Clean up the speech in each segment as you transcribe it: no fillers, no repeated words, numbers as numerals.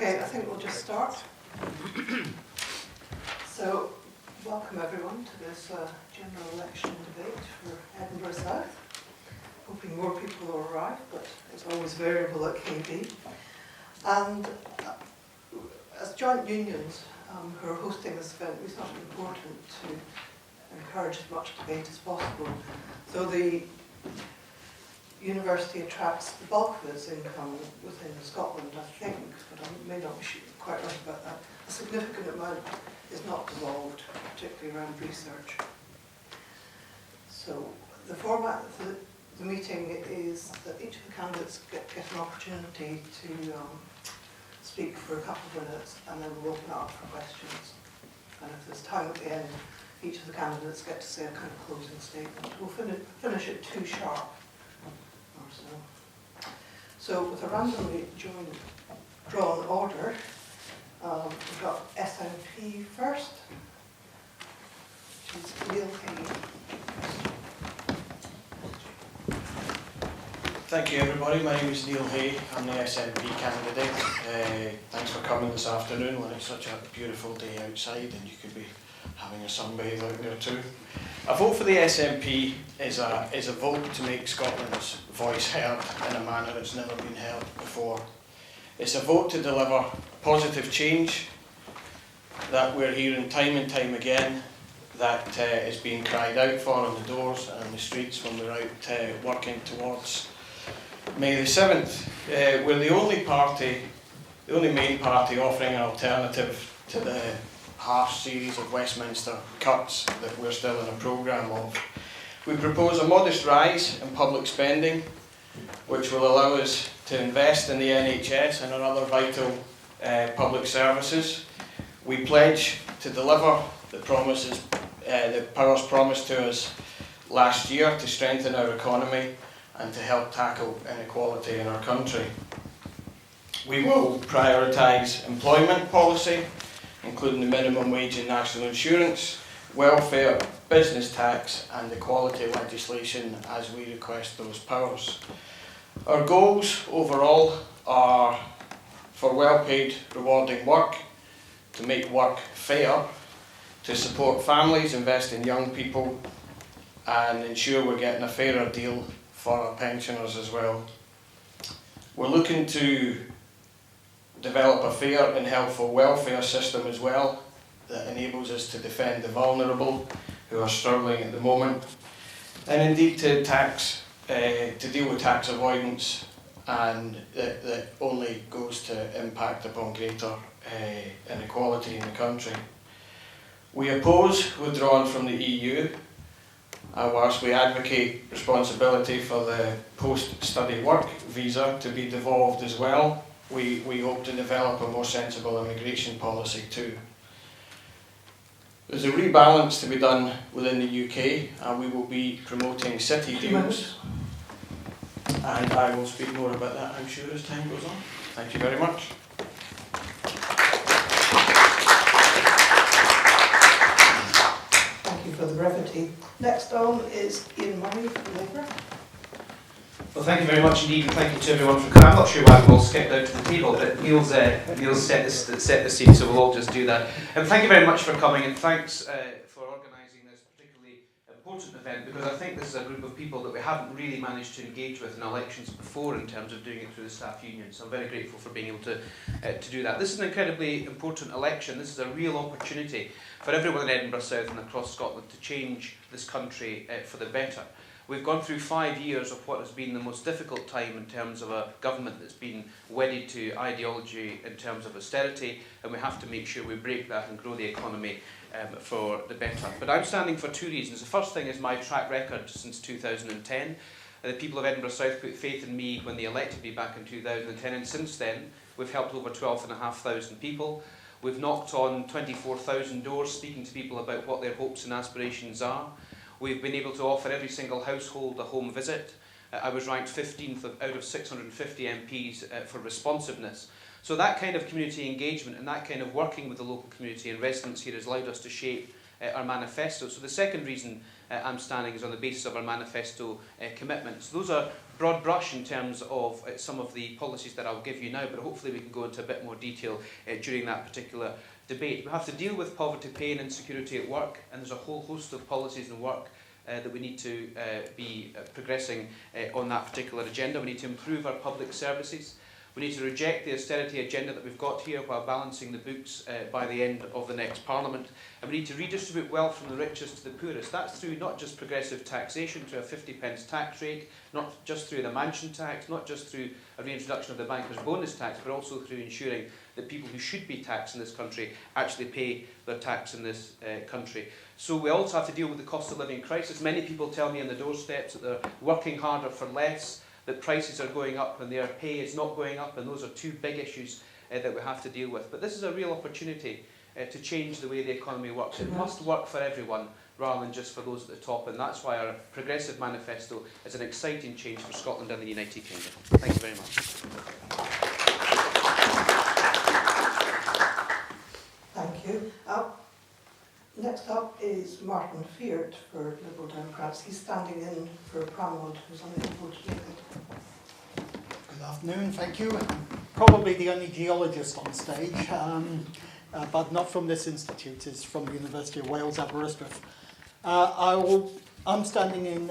Okay, I think we'll just start. So, welcome everyone to this general election debate for Edinburgh South. Hoping more people will arrive, but it's always variable at KB. And as joint unions who are hosting this event, we thought it important to encourage as much debate as possible. So the university attracts the bulk of its income within Scotland, I think, but I may not be quite right about that. A significant amount is not devolved, particularly around research. So the format of the meeting is that each of the candidates get an opportunity to speak for a couple of minutes, and then we'll open up for questions. And if there's time at the end, each of the candidates get to say a kind of closing statement. We'll finish at 2 sharp. So with a randomly drawn order, we've got SNP first, which is Neil Hay. Thank you everybody, my name is Neil Hay, I'm the SNP candidate. Thanks for coming this afternoon when it's such a beautiful day outside and you could be having a sunbathe out there too. A vote for the SNP is a vote to make Scotland's voice heard in a manner that's never been heard before. It's a vote to deliver positive change that we're hearing time and time again, that is being cried out for on the doors and the streets when we're out working towards May the 7th. We're the only party, the only main party offering an alternative to the harsh series of Westminster cuts that we're still in a programme of. We propose a modest rise in public spending, which will allow us to invest in the NHS and our other vital public services. We pledge to deliver the promises, the powers promised to us last year to strengthen our economy and to help tackle inequality in our country. We will prioritise employment policy, including the minimum wage and national insurance, welfare, business tax and equality legislation as we request those powers. Our goals overall are for well-paid, rewarding work, to make work fair, to support families, invest in young people and ensure we're getting a fairer deal for our pensioners as well. We're looking to develop a fair and helpful welfare system as well that enables us to defend the vulnerable who are struggling at the moment, and indeed to deal with tax avoidance and that only goes to impact upon greater inequality in the country. We oppose withdrawing from the EU, whilst we advocate responsibility for the post-study work visa to be devolved as well. We hope to develop a more sensible immigration policy too. There's a rebalance to be done within the UK and we will be promoting city deals. And I will speak more about that, I'm sure, as time goes on. Thank you very much. Thank you for the brevity. Next on is Ian Murray from Labour. Well, thank you very much indeed, and thank you to everyone for coming. I'm not sure why we've all skipped out to the table, but Neil's set the scene, so we'll all just do that. And thank you very much for coming, and thanks for organising this particularly important event, because I think this is a group of people that we haven't really managed to engage with in elections before in terms of doing it through the staff union. So I'm very grateful for being able to do that. This is an incredibly important election. This is a real opportunity for everyone in Edinburgh South and across Scotland to change this country for the better. We've gone through 5 years of what has been the most difficult time in terms of a government that's been wedded to ideology in terms of austerity, and we have to make sure we break that and grow the economy for the better. But I'm standing for 2 reasons. The first thing is my track record since 2010. The people of Edinburgh South put faith in me when they elected me back in 2010, and since then we've helped over 12,500 people. We've knocked on 24,000 doors speaking to people about what their hopes and aspirations are. We've been able to offer every single household a home visit. I was ranked 15th out of 650 MPs for responsiveness. So that kind of community engagement and that kind of working with the local community and residents here has allowed us to shape our manifesto. So the second reason I'm standing is on the basis of our manifesto commitments. Those are broad brush in terms of some of the policies that I'll give you now, but hopefully we can go into a bit more detail during that particular debate. We have to deal with poverty, pain, insecurity at work, and there's a whole host of policies and work that we need to be progressing on that particular agenda. We need to improve our public services. We need to reject the austerity agenda that we've got here while balancing the books by the end of the next Parliament. And we need to redistribute wealth from the richest to the poorest. That's through not just progressive taxation, through a 50p tax rate, not just through the mansion tax, not just through a reintroduction of the banker's bonus tax, but also through ensuring that people who should be taxed in this country actually pay their tax in this country. So we also have to deal with the cost of living crisis. Many people tell me on the doorsteps that they're working harder for less, that prices are going up and their pay is not going up, and those are two big issues that we have to deal with. But this is a real opportunity to change the way the economy works. It must work for everyone rather than just for those at the top, and that's why our Progressive Manifesto is an exciting change for Scotland and the United Kingdom. Thank you very much. Thank you. Next up is Martin Phyl for Liberal Democrats. He's standing in for Pramod, who's unable to make it. Good afternoon, thank you. Probably the only geologist on stage, but not from this institute, it's from the University of Wales, Aberystwyth. I'm standing in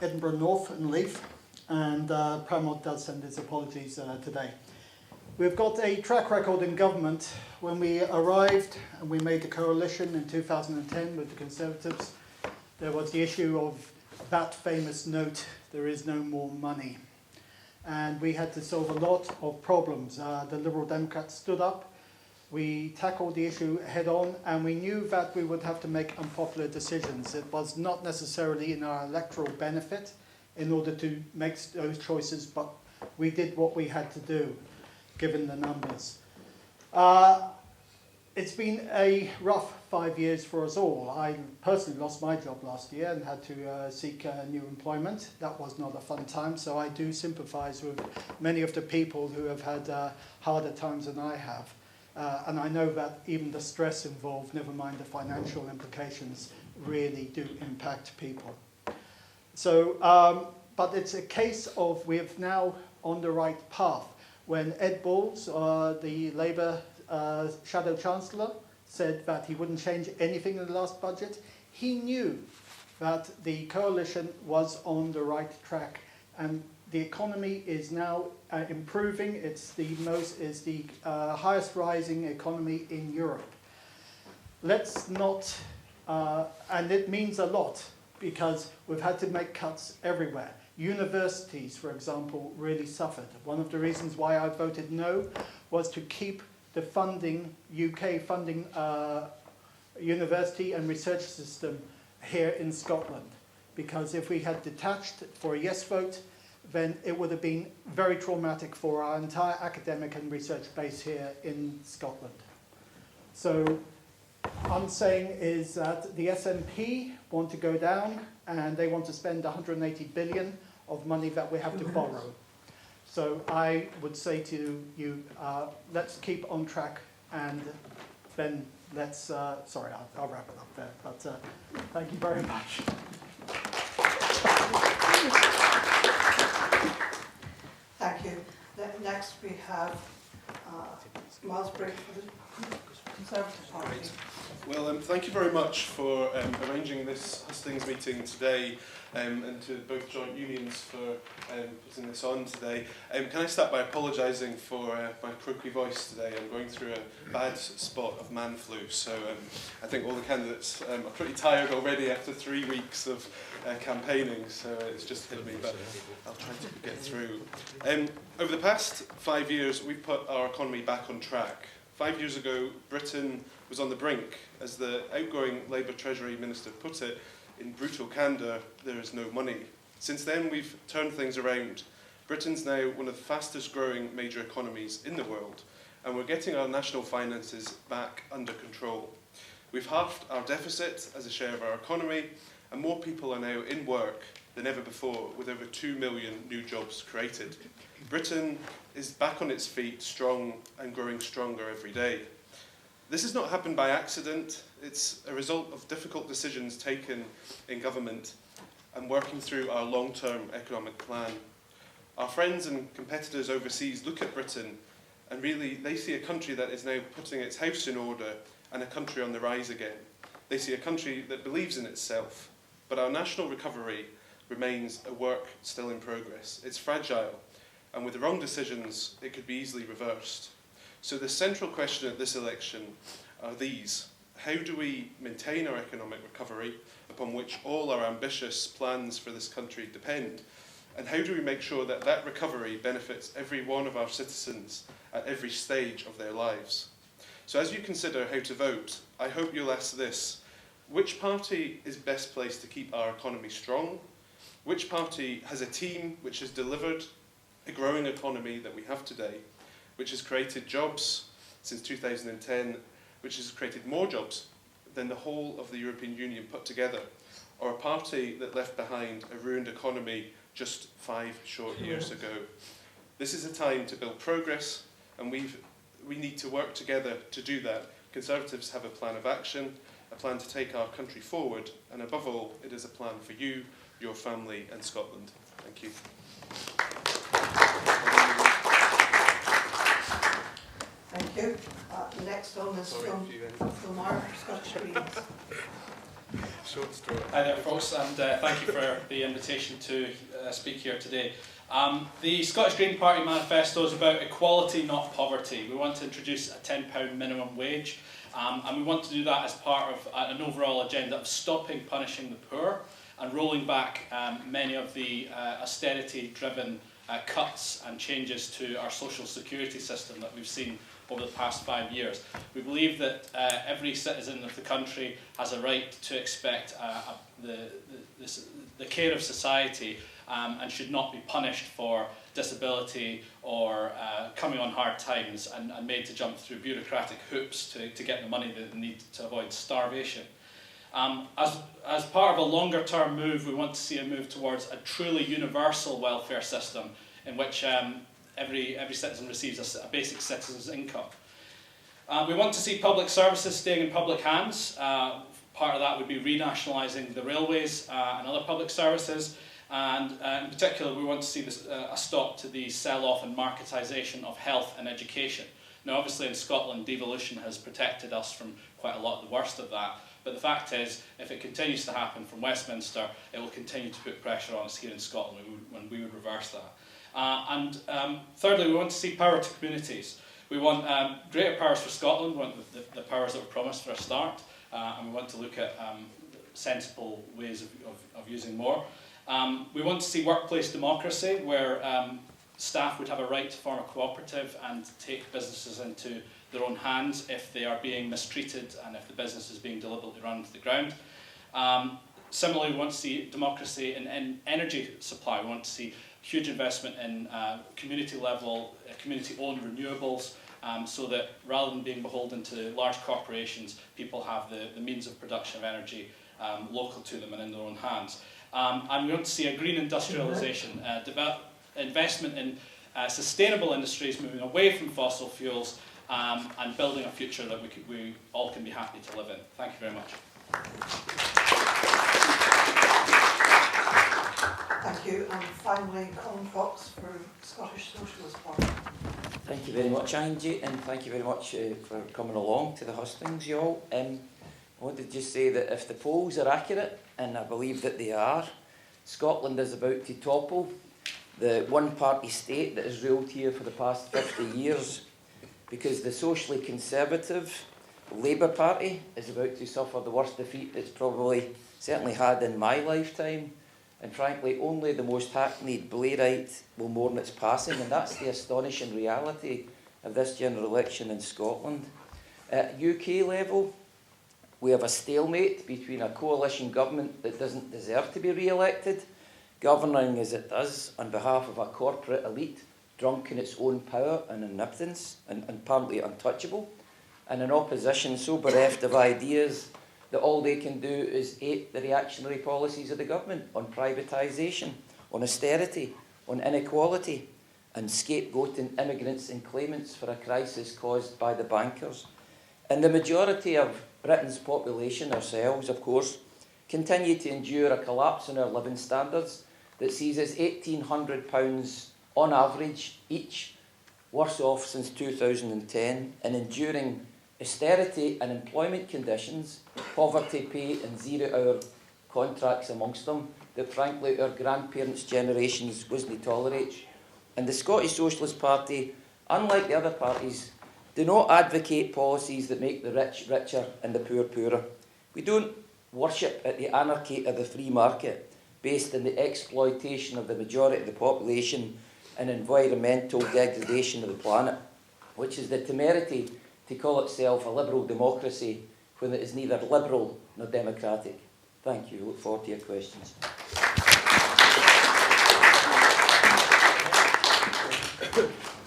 Edinburgh North and Leith, and Pramod does send his apologies today. We've got a track record in government. When we arrived and we made a coalition in 2010 with the Conservatives, there was the issue of that famous note, there is no more money. And we had to solve a lot of problems. The Liberal Democrats stood up, we tackled the issue head on, and we knew that we would have to make unpopular decisions. It was not necessarily in our electoral benefit in order to make those choices, but we did what we had to do, given the numbers. It's been a rough 5 years for us all. I personally lost my job last year and had to seek new employment. That was not a fun time, so I do sympathise with many of the people who have had harder times than I have. And I know that even the stress involved, never mind the financial implications, really do impact people. So, but it's a case of we're now on the right path. When Ed Balls, the Labour Shadow Chancellor, said that he wouldn't change anything in the last budget, he knew that the coalition was on the right track, and the economy is now improving. It's the highest rising economy in Europe. Let's not, and it means a lot because we've had to make cuts everywhere. Universities, for example, really suffered. One of the reasons why I voted no was to keep the funding, UK funding, university and research system here in Scotland. Because if we had detached for a yes vote, then it would have been very traumatic for our entire academic and research base here in Scotland. So I'm saying is that the SNP want to go down and they want to spend 180 billion of money that we have to borrow. So I would say to you, let's keep on track, and then let's, sorry, I'll wrap it up there, but thank you very much. Thank you. Next we have Briggs for the Conservative Party. Well, thank you very much for arranging this Hustings meeting today, and to both joint unions for putting this on today. Can I start by apologising for my croaky voice today? I'm going through a bad spot of man flu, so I think all the candidates are pretty tired already after 3 weeks of campaigning, so it's just hit me, but I'll try to get through. Over the past 5 years, we've put our economy back on track. 5 years ago, Britain was on the brink. As the outgoing Labour Treasury Minister put it, in brutal candour, there is no money. Since then, we've turned things around. Britain's now one of the fastest growing major economies in the world, and we're getting our national finances back under control. We've halved our deficit as a share of our economy, and more people are now in work than ever before, with over 2 million new jobs created. Britain is back on its feet, strong and growing stronger every day. This has not happened by accident. It's a result of difficult decisions taken in government and working through our long-term economic plan. Our friends and competitors overseas look at Britain and really they see a country that is now putting its house in order and a country on the rise again. They see a country that believes in itself, but our national recovery remains a work still in progress. It's fragile, and with the wrong decisions, it could be easily reversed. So the central question at this election are these. How do we maintain our economic recovery, upon which all our ambitious plans for this country depend? And how do we make sure that that recovery benefits every one of our citizens at every stage of their lives? So as you consider how to vote, I hope you'll ask this. Which party is best placed to keep our economy strong? Which party has a team which has delivered a growing economy that we have today, which has created jobs since 2010, which has created more jobs than the whole of the European Union put together, or a party that left behind a ruined economy just 5 short years ago? This is a time to build progress, and we need to work together to do that. Conservatives have a plan of action, a plan to take our country forward, and above all, it is a plan for you, your family, and Scotland. Thank you. Thank you. Next on is from Phyl Meyer, Scottish Greens. Short straw. Hi there, folks, and thank you for the invitation to speak here today. The Scottish Green Party manifesto is about equality, not poverty. We want to introduce a £10 minimum wage, and we want to do that as part of an overall agenda of stopping punishing the poor and rolling back many of the austerity-driven cuts and changes to our social security system that we've seen over the past 5 years. We believe that every citizen of the country has a right to expect the care of society and should not be punished for disability or coming on hard times and made to jump through bureaucratic hoops to get the money that they need to avoid starvation. As part of a longer term move, we want to see a move towards a truly universal welfare system in which every citizen receives a basic citizen's income. We want to see public services staying in public hands. Part of that would be renationalising the railways and other public services. And in particular, we want to see a stop to the sell-off and marketisation of health and education. Now, obviously in Scotland, devolution has protected us from quite a lot of the worst of that. But the fact is, if it continues to happen from Westminster, it will continue to put pressure on us here in Scotland when we would reverse that. Thirdly, we want to see power to communities. We want greater powers for Scotland, we want the powers that were promised for a start, and we want to look at sensible ways of using more. We want to see workplace democracy, where staff would have a right to form a cooperative and take businesses into their own hands if they are being mistreated and if the business is being deliberately run to the ground. Similarly, we want to see democracy in energy supply. We want to see huge investment in community-level, community-owned renewables, so that rather than being beholden to large corporations, people have the means of production of energy local to them and in their own hands. And we want to see a green industrialisation, investment in sustainable industries, moving away from fossil fuels, and building a future that we all can be happy to live in. Thank you very much. Thank you. And finally, Colin for Scottish Socialist Party. Thank you very much, Angie, and thank you very much for coming along to the Hustings, you all. I wanted to just say that if the polls are accurate, and I believe that they are, Scotland is about to topple the one-party state that has ruled here for the past 50 years, because the socially conservative Labour Party is about to suffer the worst defeat it's probably certainly had in my lifetime, and frankly only the most hackneyed Blairite will mourn its passing, and that's the astonishing reality of this general election in Scotland. At UK level, we have a stalemate between a coalition government that doesn't deserve to be re-elected, governing as it does on behalf of a corporate elite drunk in its own power and omnipotence and apparently untouchable, and an opposition so bereft of ideas that all they can do is ape the reactionary policies of the government on privatisation, on austerity, on inequality, and scapegoating immigrants and claimants for a crisis caused by the bankers. And the majority of Britain's population, ourselves of course, continue to endure a collapse in our living standards that sees us £1,800 on average, each worse off since 2010 and enduring austerity and employment conditions, poverty pay and 0-hour contracts amongst them, that frankly our grandparents' generations wasn't tolerate. And the Scottish Socialist Party, unlike the other parties, do not advocate policies that make the rich richer and the poor poorer. We don't worship at the anarchy of the free market based on the exploitation of the majority of the population and environmental degradation of the planet, which is the temerity to call itself a liberal democracy when it is neither liberal nor democratic. Thank you. Look forward to your questions.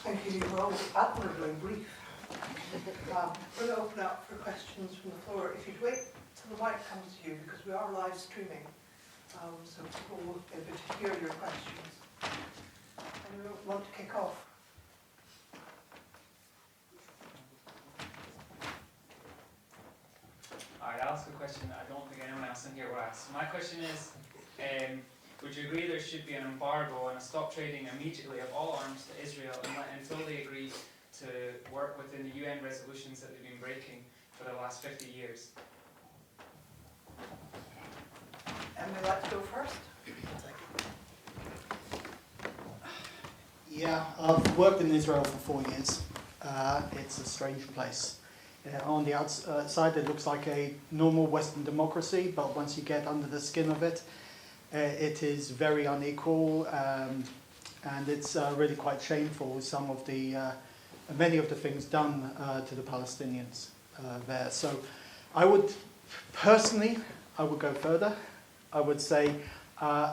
Thank you. You were all admirably brief. We're going to open up for questions from the floor. If you'd wait till the mic comes to you, because we are live streaming, so people will be able to hear your questions. Anyone want to kick off? Alright, I'll ask a question that I don't think anyone else in here will ask. My question is, would you agree there should be an embargo and a stop trading immediately of all arms to Israel until they agree to work within the UN resolutions that they've been breaking for the last 50 years? And we'd like to go first. Yeah, I've worked in Israel for 4 years. It's a strange place. On the outside, it looks like a normal Western democracy, but once you get under the skin of it, it is very unequal, and it's really quite shameful, some of the, many of the things done to the Palestinians there. So I would, personally, I would go further. I would say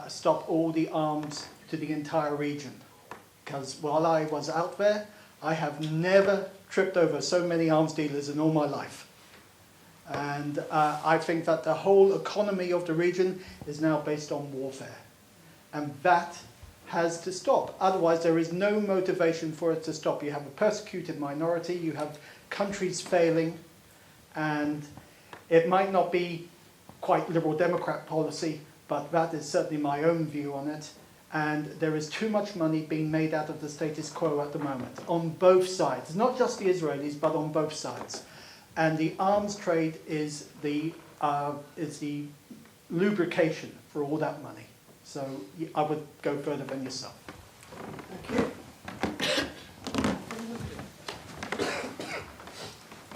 stop all the arms to the entire region. Because while I was out there, I have never tripped over so many arms dealers in all my life. And I think that the whole economy of the region is now based on warfare. And that has to stop. Otherwise, there is no motivation for it to stop. You have a persecuted minority, you have countries failing, and it might not be quite Liberal Democrat policy, but that is certainly my own view on it. And there is too much money being made out of the status quo at the moment, on both sides. Not just the Israelis, but on both sides. And the arms trade is the lubrication for all that money. So I would go further than yourself. Thank you.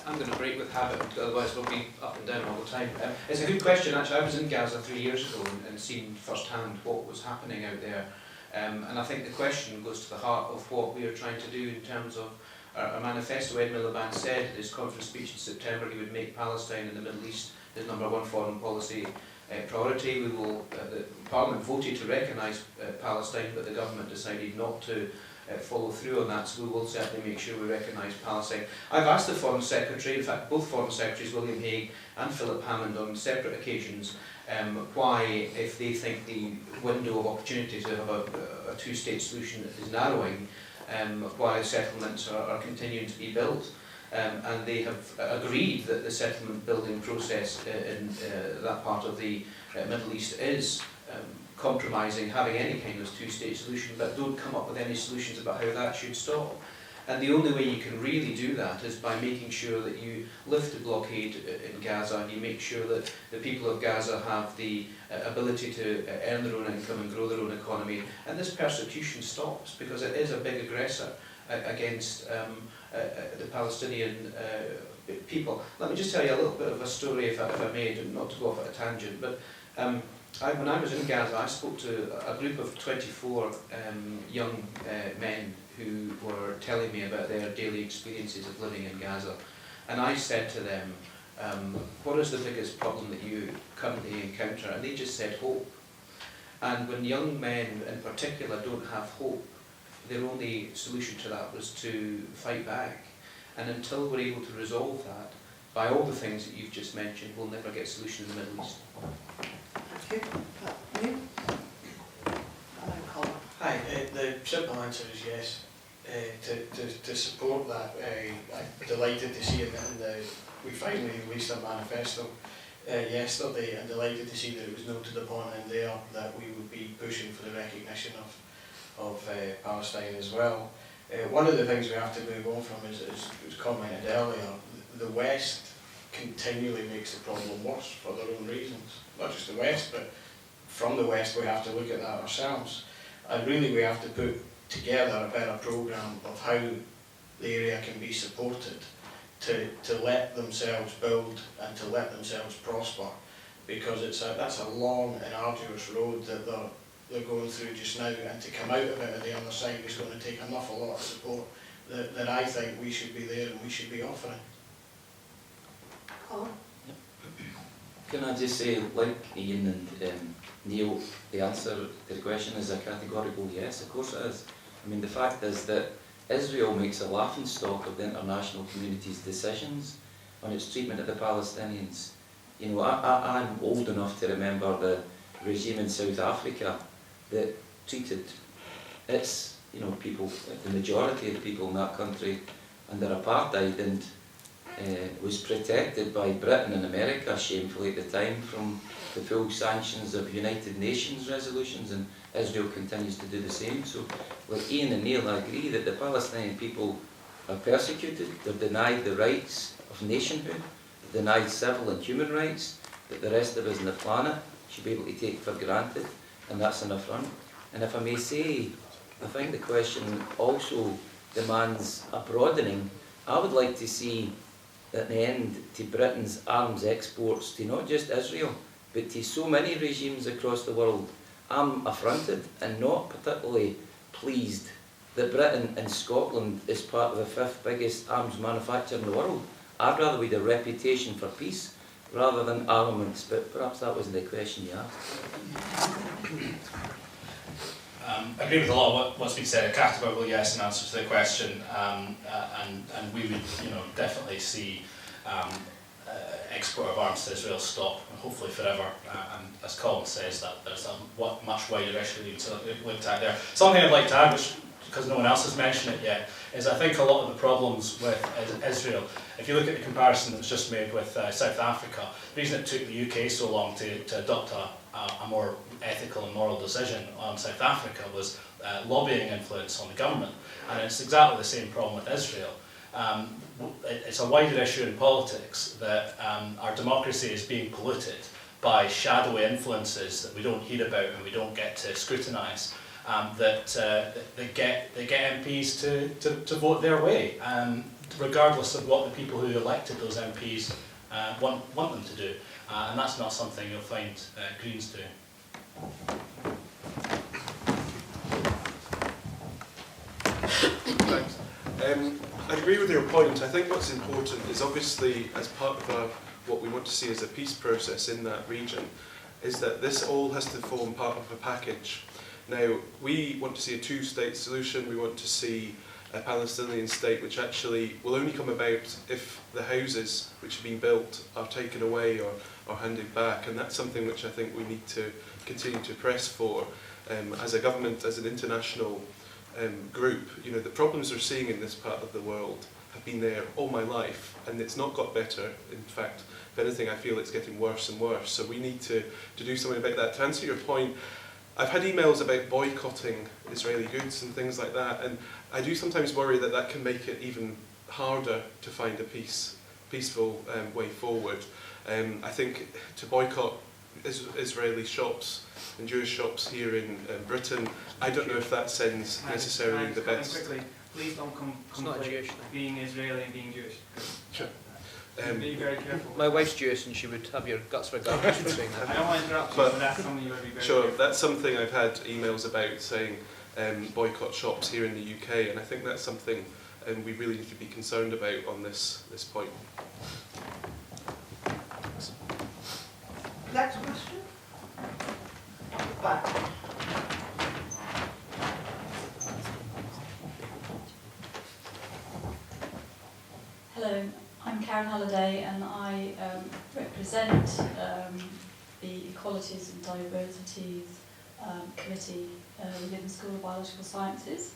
I'm going to break with habit, otherwise we'll be up and down all the time. It's a good question, actually. I was in Gaza 3 years ago and seen firsthand what was happening out there. And I think the question goes to the heart of what we are trying to do in terms of our manifesto. Ed Miliband said in his conference speech in September he would make Palestine and the Middle East his #1 foreign policy priority. The Parliament voted to recognise Palestine, but the government decided not to follow through on that, so we will certainly make sure we recognise Palestine. I've asked the Foreign Secretary, in fact both Foreign Secretaries, William Hague and Philip Hammond, on separate occasions, why, if they think the window of opportunity to have a two-state solution is narrowing, why settlements are continuing to be built. And they have agreed that the settlement building process in that part of the Middle East is compromising having any kind of two-state solution, but don't come up with any solutions about how that should stop. And the only way you can really do that is by making sure that you lift the blockade in Gaza and you make sure that the people of Gaza have the ability to earn their own income and grow their own economy, and this persecution stops, because it is a big aggressor against the Palestinian people. Let me just tell you a little bit of a story, if I may, not to go off at a tangent, but when I was in Gaza, I spoke to a group of 24 young men who were telling me about their daily experiences of living in Gaza. And I said to them, what is the biggest problem that you currently encounter? And they just said hope. And when young men in particular don't have hope, their only solution to that was to fight back. And until we're able to resolve that, by all the things that you've just mentioned, we'll never get a solution in the Middle East. Thank you. Colin. Hi, the simple answer is yes. To support that, I'm delighted to see we finally released a manifesto yesterday, and delighted to see that it was noted upon in there that we would be pushing for the recognition Palestine as well. One of the things we have to move on from is, as was commented earlier, the West continually makes the problem worse for their own reasons. Not just the West, but from the West we have to look at that ourselves. And really we have to put together a better programme of how the area can be supported to let themselves build and to let themselves prosper, because that's a long and arduous road that they're going through just now, and to come out of it at the other side is going to take an awful lot of support that I think we should be there and we should be offering. Colin? Can I just say, like Ian and Neil, the answer to the question is a categorical yes, of course it is. I mean, the fact is that Israel makes a laughingstock of the international community's decisions on its treatment of the Palestinians. You know, I'm old enough to remember the regime in South Africa that treated its, people, the majority of the people in that country under apartheid, and was protected by Britain and America, shamefully at the time, from the full sanctions of United Nations resolutions, and Israel continues to do the same. So, like Ian and Neil, I agree that the Palestinian people are persecuted, they're denied the rights of nationhood, they're denied civil and human rights that the rest of us on the planet should be able to take for granted, and that's an affront. And if I may say, I think the question also demands a broadening. I would like to see an end to Britain's arms exports to not just Israel, but to so many regimes across the world. I'm affronted and not particularly pleased that Britain and Scotland is part of the 5th biggest arms manufacturer in the world. I'd rather we had a reputation for peace rather than armaments, but perhaps that wasn't the question you asked. I agree with a lot of what's been said. A categorical yes in answer to the question, and we would, definitely see export of arms to Israel stop, hopefully forever. And as Colin says, that there's a much wider issue to look at there. Something I'd like to add, which, because no one else has mentioned it yet, is I think a lot of the problems with Israel, if you look at the comparison that was just made with South Africa, the reason it took the UK so long to adopt a more ethical and moral decision on South Africa was lobbying influence on the government. And it's exactly the same problem with Israel. It's a wider issue in politics that our democracy is being polluted by shadowy influences that we don't hear about and we don't get to scrutinise. That get MPs to vote their way, regardless of what the people who elected those MPs want them to do. And that's not something you'll find Greens doing. Thanks. I agree with your point. I think what's important is obviously, as part of what we want to see as a peace process in that region, is that this all has to form part of a package. Now, we want to see a two-state solution. We want to see a Palestinian state which actually will only come about if the houses which have been built are taken away or handed back, and that's something which I think we need to continue to press for as a government, as an international group. The problems we're seeing in this part of the world have been there all my life, and it's not got better. In fact, if anything, I feel it's getting worse and worse. So we need to do something about that. To answer your point, I've had emails about boycotting Israeli goods and things like that, and I do sometimes worry that that can make it even harder to find a peaceful way forward. I think to boycott Israeli shops and Jewish shops here in Britain, I don't know if that sends necessarily the best. Quickly, please don't conflate being Israeli and being Jewish. Sure. Be very careful. My wife's Jewish and she would have your guts regardless for saying that. I don't want to interrupt you, but that's something you would be very Sure, careful. that's something I've had emails about, saying boycott shops here in the UK, and I think that's something we really need to be concerned about on this point. Next question. Back. Hello, I'm Karen Halliday and I represent the Equalities and Diversities Committee within the School of Biological Sciences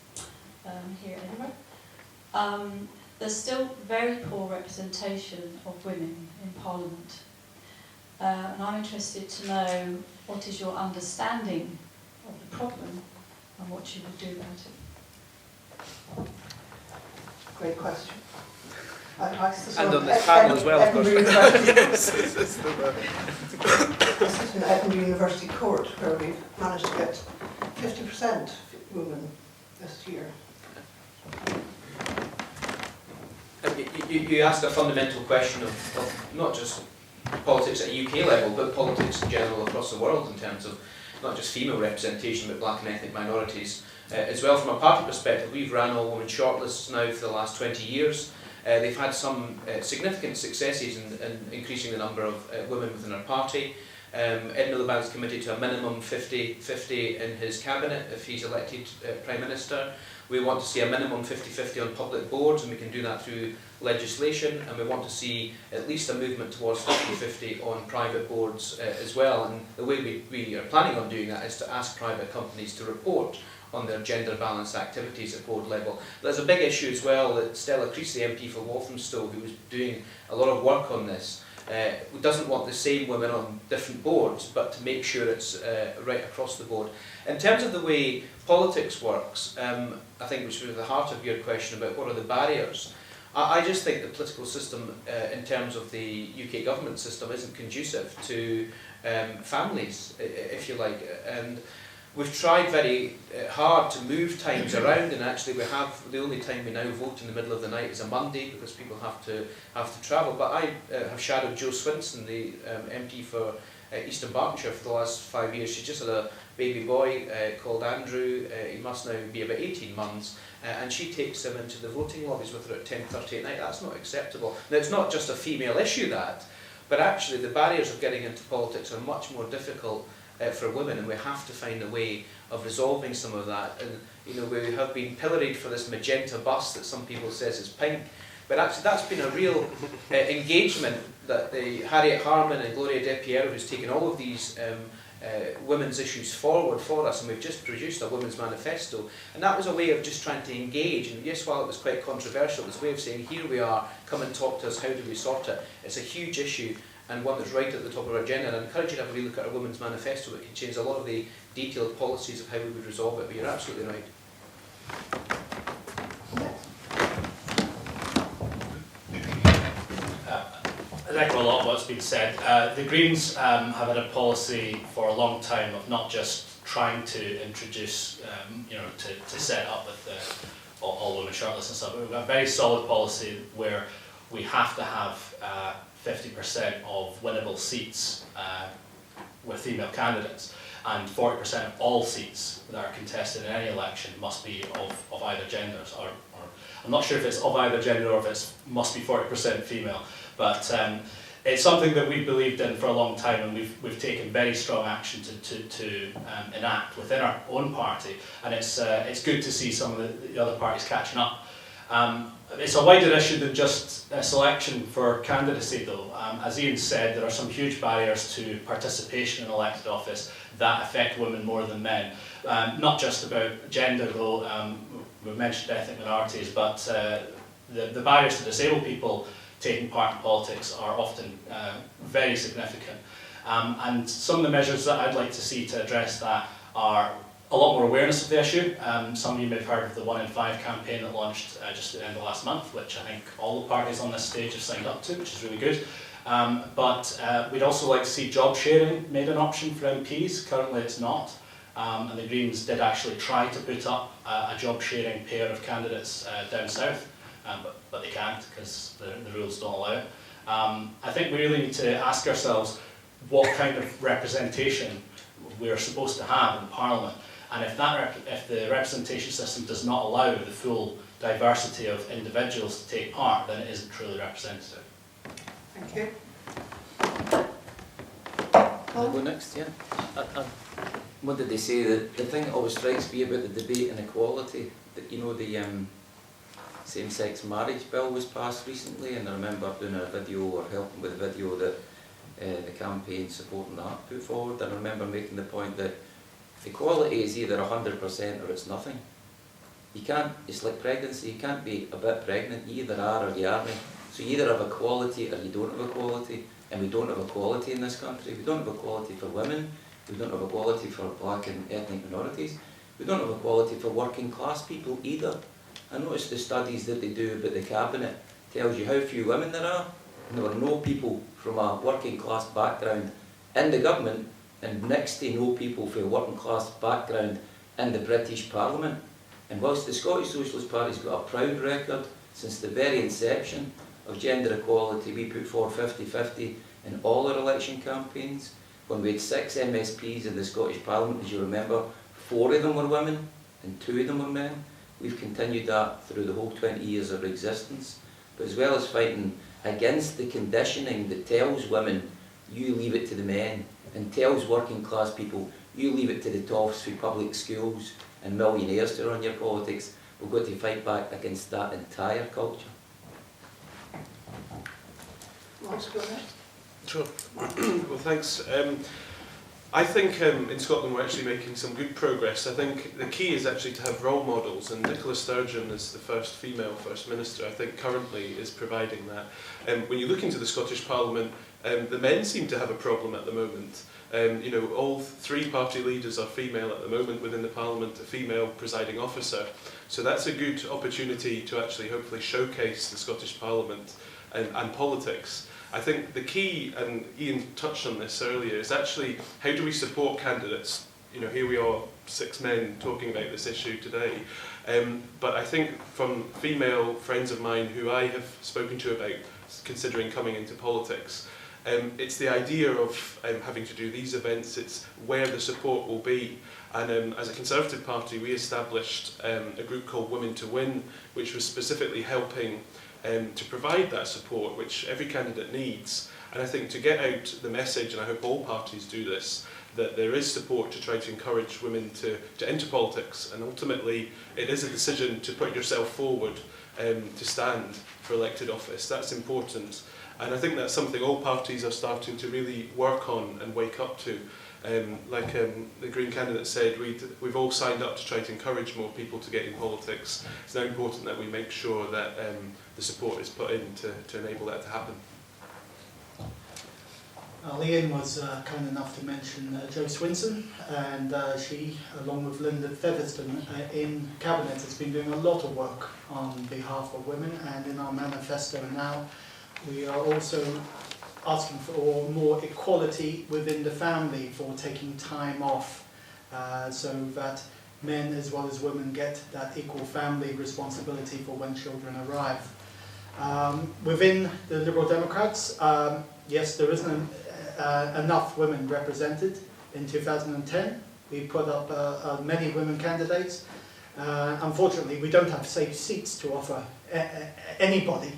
here at Edinburgh. There's still very poor representation of women in Parliament. And I'm interested to know what is your understanding of the problem and what she would do about it. Great question. And on this panel as well, of course. This is in Edinburgh University Court, where we've managed to get 50% women this year. You asked a fundamental question of not just politics at a UK level, but politics in general across the world in terms of not just female representation, but black and ethnic minorities. As well, from a party perspective, we've ran all-women shortlists now for the last 20 years. They've had some significant successes in increasing the number of women within our party. Ed Miliband's committed to a minimum 50-50 in his cabinet if he's elected Prime Minister. We want to see a minimum 50-50 on public boards, and we can do that through legislation, and we want to see at least a movement towards 50-50 on private boards as well. And the way we are planning on doing that is to ask private companies to report on their gender balance activities at board level. There's a big issue as well that Stella Creasy, MP for Walthamstow, who was doing a lot of work on this, doesn't want the same women on different boards, but to make sure it's right across the board. In terms of the way politics works, I think which was at the heart of your question about what are the barriers, I just think the political system in terms of the UK government system isn't conducive to families, if you like. And we've tried very hard to move times around, and actually we have the only time we now vote in the middle of the night is a Monday because people have to travel. But I have shadowed Jo Swinson, the MP for East Bartonshire for the last 5 years. She's just had a baby boy called Andrew. He must now be about 18 months, and she takes him into the voting lobbies with her at 10:30 at night. That's not acceptable. Now, it's not just a female issue, but actually the barriers of getting into politics are much more difficult for women, and we have to find a way of resolving some of that. And you know, we have been pilloried for this magenta bus that some people says is pink, but actually that's been a real engagement that the Harriet Harman and Gloria De Piero, who's taken all of these women's issues forward for us, and we've just produced a women's manifesto, and that was a way of just trying to engage. And yes, while it was quite controversial, it was a way of saying, here we are, come and talk to us, how do we sort it? It's a huge issue, and one that's right at the top of our agenda, and I encourage you to have a wee look at our Women's Manifesto. It can change a lot of the detailed policies of how we would resolve it, but you're absolutely right. I echo a lot of what's been said. The Greens have had a policy for a long time of not just trying to introduce, to set up with all women shortlists and stuff, but we've got a very solid policy where we have to have 50% of winnable seats with female candidates, and 40% of all seats that are contested in any election must be of either genders, or I'm not sure if it's of either gender or if it must be 40% female, but it's something that we've believed in for a long time, and we've taken very strong action to enact within our own party, and it's good to see some of the other parties catching up. It's a wider issue than just a selection for candidacy though. As Ian said, there are some huge barriers to participation in elected office that affect women more than men. Not just about gender though, we mentioned ethnic minorities, but the barriers to disabled people taking part in politics are often very significant. And some of the measures that I'd like to see to address that are a lot more awareness of the issue. Some of you may have heard of the 1 in 5 campaign that launched just at the end of last month, which I think all the parties on this stage have signed up to, which is really good. But we'd also like to see job sharing made an option for MPs. Currently it's not. And the Greens did actually try to put up a job sharing pair of candidates down south, but they can't because the rules don't allow it. I think we really need to ask ourselves what kind of representation we're supposed to have in Parliament. And if the representation system does not allow the full diversity of individuals to take part, then it isn't truly representative. Thank you. I'll go next, yeah. What did they say? The thing that always strikes me about the debate and equality, that the same-sex marriage bill was passed recently, and I remember doing a video or helping with a video that the campaign supporting that put forward, and I remember making the point that equality is either 100% or it's nothing. You can't, it's like pregnancy, you can't be a bit pregnant, you either are or you aren't. So you either have equality or you don't have equality, and we don't have equality in this country. We don't have equality for women, we don't have equality for black and ethnic minorities, We don't have equality for working class people either. I noticed the studies that they do about the cabinet tells you how few women there are, and there were no people from a working class background in the government, and next to no people from a working class background in the British Parliament. And whilst the Scottish Socialist Party's got a proud record since the very inception of gender equality, we put forward 50-50 in all our election campaigns. When we had 6 MSPs in the Scottish Parliament, as you remember, 4 of them were women and 2 of them were men. We've continued that through the whole 20 years of existence. But as well as fighting against the conditioning that tells women, you leave it to the men, and tells working class people, you leave it to the toffs for public schools and millionaires to run your politics, we've got to fight back against that entire culture. Last go ahead. Sure. Well, thanks. I think in Scotland we're actually making some good progress. I think the key is actually to have role models, and Nicola Sturgeon as the first female First Minister, I think currently is providing that. When you look into the Scottish Parliament, the men seem to have a problem at the moment. You know, all 3 party leaders are female at the moment within the Parliament, a female presiding officer. So that's a good opportunity to actually hopefully showcase the Scottish Parliament and politics. I think the key, and Ian touched on this earlier, is actually how do we support candidates? You know, here we are, 6 men talking about this issue today. But I think from female friends of mine who I have spoken to about considering coming into politics, it's the idea of having to do these events, it's where the support will be. And as a Conservative Party, we established a group called Women to Win, which was specifically helping to provide that support, which every candidate needs. And I think to get out the message, and I hope all parties do this, that there is support to try to encourage women to enter politics. And ultimately, it is a decision to put yourself forward to stand for elected office. That's important. And I think that's something all parties are starting to really work on and wake up to. Like the Green candidate said, we've all signed up to try to encourage more people to get in politics. It's now important that we make sure that the support is put in to enable that to happen. Ian was kind enough to mention Jo Swinson, and she, along with Linda Featherstone in Cabinet, has been doing a lot of work on behalf of women, and in our manifesto now we are also asking for more equality within the family for taking time off, so that men as well as women get that equal family responsibility for when children arrive. Within the Liberal Democrats, yes, there isn't enough women represented. In 2010, we put up many women candidates. Unfortunately, we don't have safe seats to offer anybody.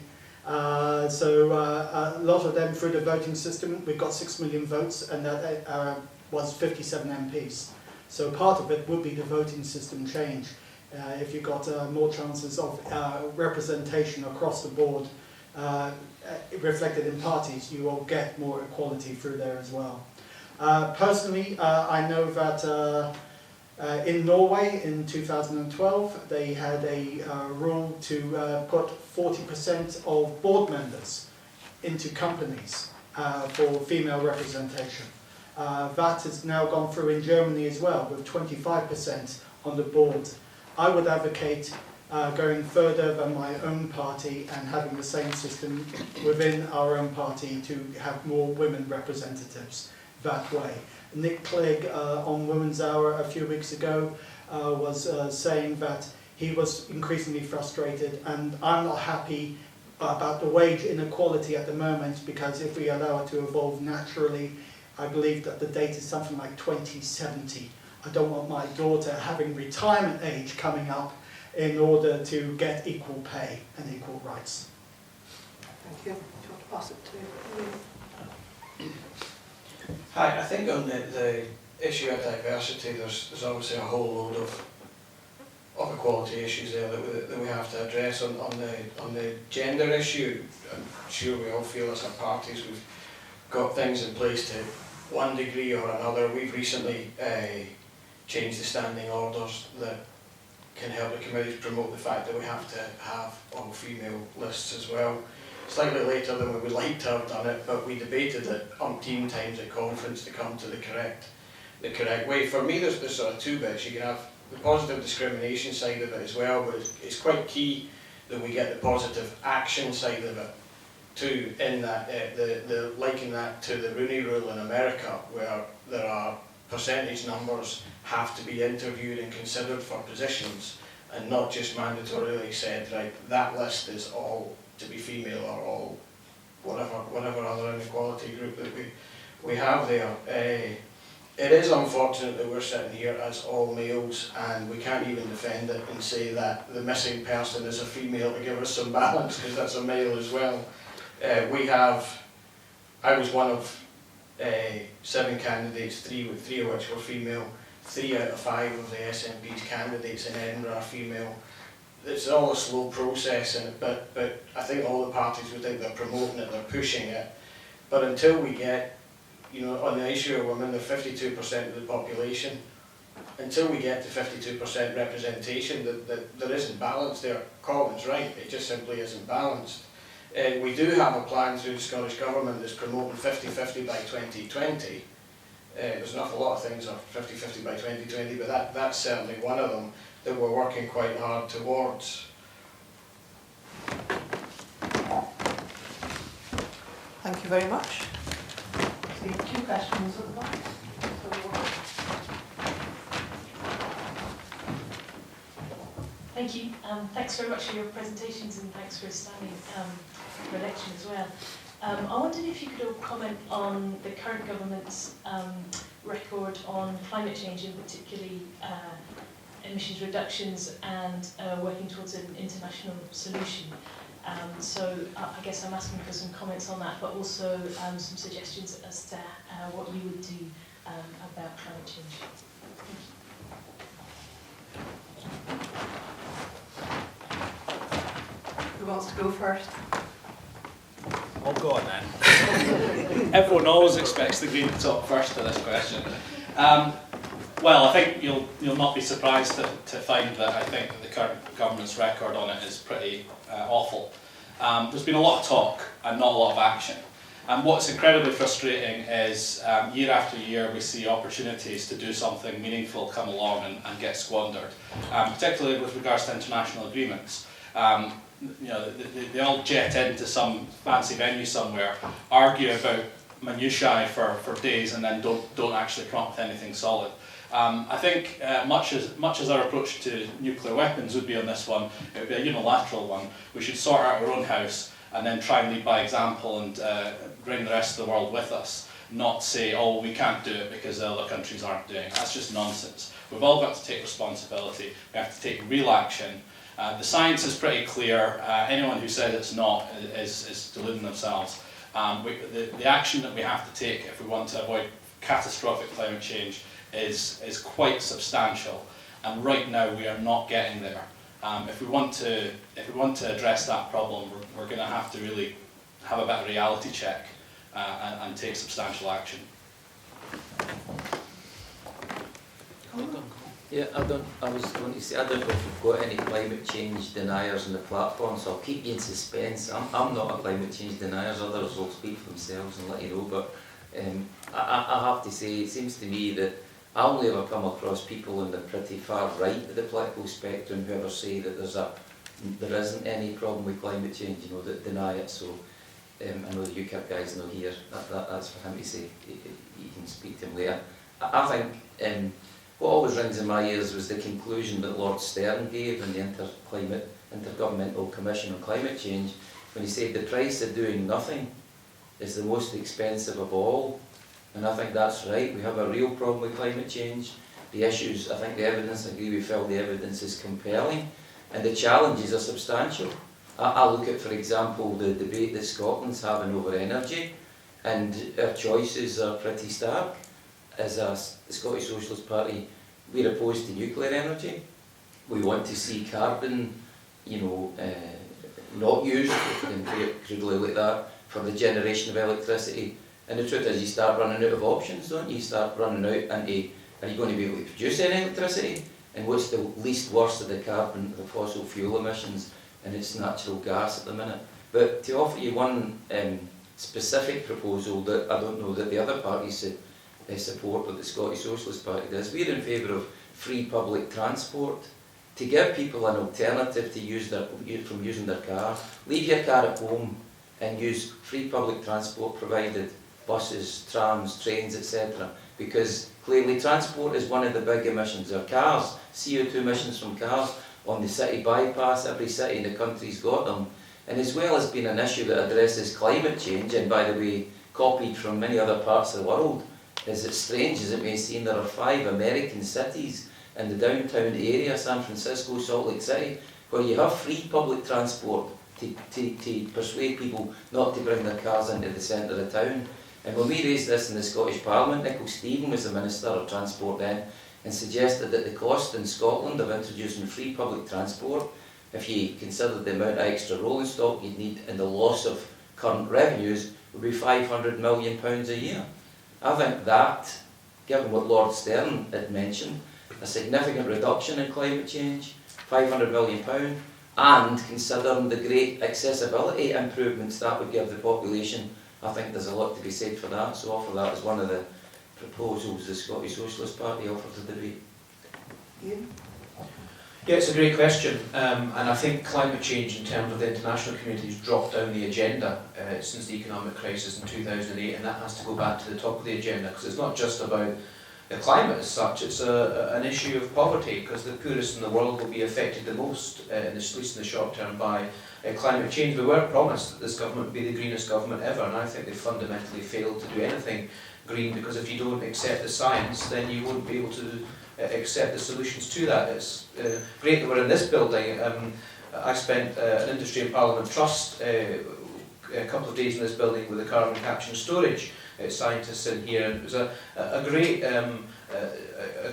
So a lot of them through the voting system, we've got 6 million votes, and that was 57 MPs. So part of it would be the voting system change. If you've got more chances of representation across the board reflected in parties, you will get more equality through there as well. Personally, I know that in Norway in 2012, they had a rule to put 40% of board members into companies for female representation. That has now gone through in Germany as well, with 25% on the board. I would advocate going further than my own party and having the same system within our own party to have more women representatives that way. Nick Clegg on Women's Hour a few weeks ago was saying that he was increasingly frustrated, and I'm not happy about the wage inequality at the moment, because if we allow it to evolve naturally, I believe that the date is something like 2070. I don't want my daughter having retirement age coming up in order to get equal pay and equal rights. Thank you. Do you want to pass it to Ian? Hi, I think on the issue of diversity, there's obviously a whole load of equality issues there that we have to address. On the gender issue, I'm sure we all feel as a parties we've got things in place to one degree or another. We've recently changed the standing orders that can help the committees promote the fact that we have to have all female lists as well. Slightly later than we would like to have done it, but we debated it umpteen times at conference to come to the correct way. For me, there's sort of 2 bits. You can have positive discrimination side of it as well, but it's quite key that we get the positive action side of it too, in that the liking that to the Rooney Rule in America, where there are percentage numbers have to be interviewed and considered for positions, and not just mandatorily said, right, that list is all to be female or all whatever other inequality group that we have there. It is unfortunate that we're sitting here as all males and we can't even defend it and say that the missing person is a female to give us some balance, because that's a male as well. I was one of 7 candidates, three of which were female. 3 out of 5 of the SNP's candidates in Edinburgh are female. It's all a slow process, but I think all the parties would think they're promoting it, they're pushing it. But until we get, on the issue of women, they're 52% of the population. Until we get to 52% representation, there isn't balance there. Colin's right, it just simply isn't balanced. We do have a plan through the Scottish Government that's promoting 50-50 by 2020. There's not a lot of things are 50-50 by 2020, but that's certainly one of them that we're working quite hard towards. Thank you very much. So 2 questions at the back. Thank you. Thanks very much for your presentations and thanks for standing for election as well. I wondered if you could all comment on the current government's record on climate change, and particularly emissions reductions and working towards an international solution. So I guess I'm asking for some comments on that, but also some suggestions as to what you would do about climate change. Who wants to go first? I'll go on then. Everyone always expects the Green to talk first to this question. Well, I think you'll not be surprised to find that I think that the current government's record on it is pretty awful. There's been a lot of talk and not a lot of action. And what's incredibly frustrating is year after year we see opportunities to do something meaningful come along and get squandered, particularly with regards to international agreements. They all jet into some fancy venue somewhere, argue about minutiae for days, and then don't actually come up with anything solid. I think much as our approach to nuclear weapons would be on this one, it would be a unilateral one. We should sort out our own house and then try and lead by example and bring the rest of the world with us, not say, oh, we can't do it because the other countries aren't doing it. That's just nonsense. We've all got to take responsibility. We have to take real action. The science is pretty clear. Anyone who says it's not is deluding themselves. The action that we have to take if we want to avoid catastrophic climate change is quite substantial, and right now we are not getting there. If we want to address that problem, we're going to have to really have a bit of reality check and take substantial action. Yeah, I was going to say, I don't know if we've got any climate change deniers on the platform, so I'll keep you in suspense. I'm not a climate change denier, others will speak for themselves and let you know, but I have to say, it seems to me that I only ever come across people on the pretty far right of the political spectrum who ever say that there isn't any problem with climate change, that deny it. So I know the UKIP guys know here, that's for him to say, you can speak to him later. I think what always rings in my ears was the conclusion that Lord Stern gave in the Intergovernmental Commission on Climate Change, when he said the price of doing nothing is the most expensive of all. And I think that's right. We have a real problem with climate change. The issues, I think the evidence, I agree with Phyl, the evidence is compelling, and the challenges are substantial. I look at, for example, the debate that Scotland's having over energy, and our choices are pretty stark. As the Scottish Socialist Party, we're opposed to nuclear energy. We want to see carbon, not used, if you can put it crudely like that, for the generation of electricity. And the truth is, you start running out of options, don't you? You start running out into, are you going to be able to produce any electricity? And what's the least worst of the carbon, the fossil fuel emissions? And it's natural gas at the minute. But to offer you one specific proposal that I don't know that the other parties support, what the Scottish Socialist Party does, we're in favour of free public transport, to give people an alternative to from using their car. Leave your car at home and use free public transport provided, buses, trams, trains, etc. Because clearly transport is one of the big emissions. Our cars, CO2 emissions from cars on the city bypass, every city in the country's got them. And as well as being an issue that addresses climate change, and by the way, copied from many other parts of the world, as it's strange as it may seem, there are 5 American cities in the downtown area, San Francisco, Salt Lake City, where you have free public transport to persuade people not to bring their cars into the centre of town. And when we raised this in the Scottish Parliament, Nicholas Stephen was the Minister of Transport then, and suggested that the cost in Scotland of introducing free public transport, if you considered the amount of extra rolling stock you'd need and the loss of current revenues, would be £500 million a year. I think that, given what Lord Stern had mentioned, a significant reduction in climate change, £500 million, and considering the great accessibility improvements that would give the population, I think there's a lot to be said for that. So offer that as one of the proposals the Scottish Socialist Party offered to debate. Ian? Yeah, it's a great question, and I think climate change in terms of the international community has dropped down the agenda since the economic crisis in 2008, and that has to go back to the top of the agenda, because it's not just about the climate as such, it's an issue of poverty, because the poorest in the world will be affected the most, at least in the short term, by climate change. We were promised that this government would be the greenest government ever, and I think they fundamentally failed to do anything green, because if you don't accept the science, then you won't be able to accept the solutions to that. It's great that we're in this building. I spent an Industry and Parliament Trust a couple of days in this building with the carbon capture and storage scientists in here, and it was a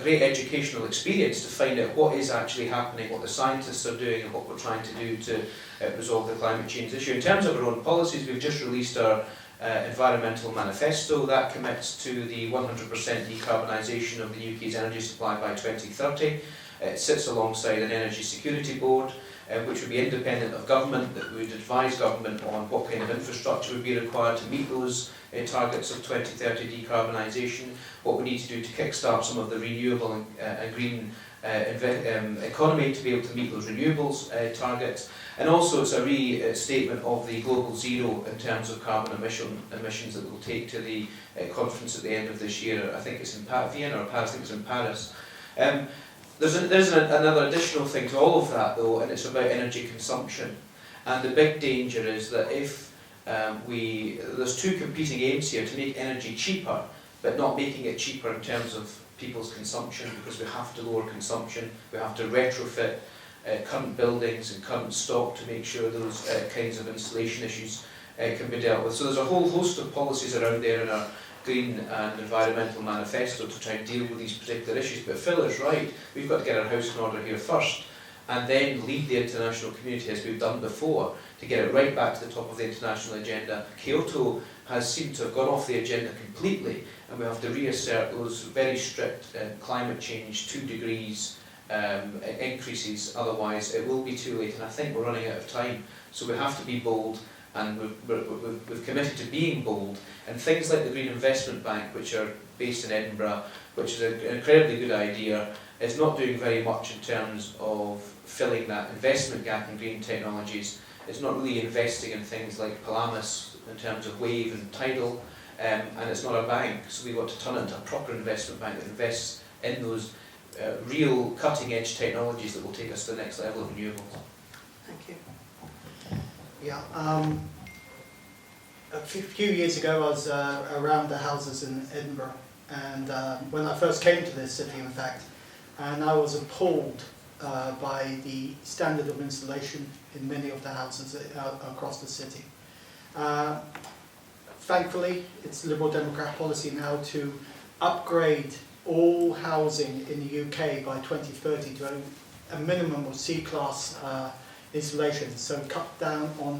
great educational experience to find out what is actually happening, what the scientists are doing, and what we're trying to do to resolve the climate change issue. In terms of our own policies, we've just released our environmental manifesto that commits to the 100% decarbonisation of the UK's energy supply by 2030. It sits alongside an energy security board, which would be independent of government, that would advise government on what kind of infrastructure would be required to meet those targets of 2030 decarbonisation, what we need to do to kickstart some of the renewable and green economy to be able to meet those renewables targets. And also it's a restatement of the global zero in terms of carbon emissions that we'll take to the conference at the end of this year. I think it's in Vienna, or I think it's in Paris. There's another additional thing to all of that though, and it's about energy consumption. And the big danger is that if there's two competing aims here: to make energy cheaper, but not making it cheaper in terms of people's consumption, because we have to lower consumption, we have to retrofit current buildings and current stock to make sure those kinds of installation issues can be dealt with. So there's a whole host of policies around there in our Green and Environmental Manifesto to try and deal with these particular issues. But Phyl is right, we've got to get our house in order here first, and then lead the international community as we've done before to get it right back to the top of the international agenda. Kyoto has seemed to have gone off the agenda completely, and we have to reassert those very strict climate change 2 degrees increases, otherwise it will be too late, and I think we're running out of time. So we have to be bold, and we've committed to being bold, and things like the Green Investment Bank, which are based in Edinburgh, which is an incredibly good idea, is not doing very much in terms of filling that investment gap in green technologies. It's not really investing in things like Palamis in terms of wave and tidal, and it's not a bank, so we want to turn it into a proper investment bank that invests in those real cutting-edge technologies that will take us to the next level of renewables. Thank you. Yeah, a few years ago I was around the houses in Edinburgh, and when I first came to this city, in fact, and I was appalled by the standard of installation in many of the houses across the city. Thankfully, it's Liberal Democrat policy now to upgrade all housing in the UK by 2030 to a minimum of C-class installations, so cut down on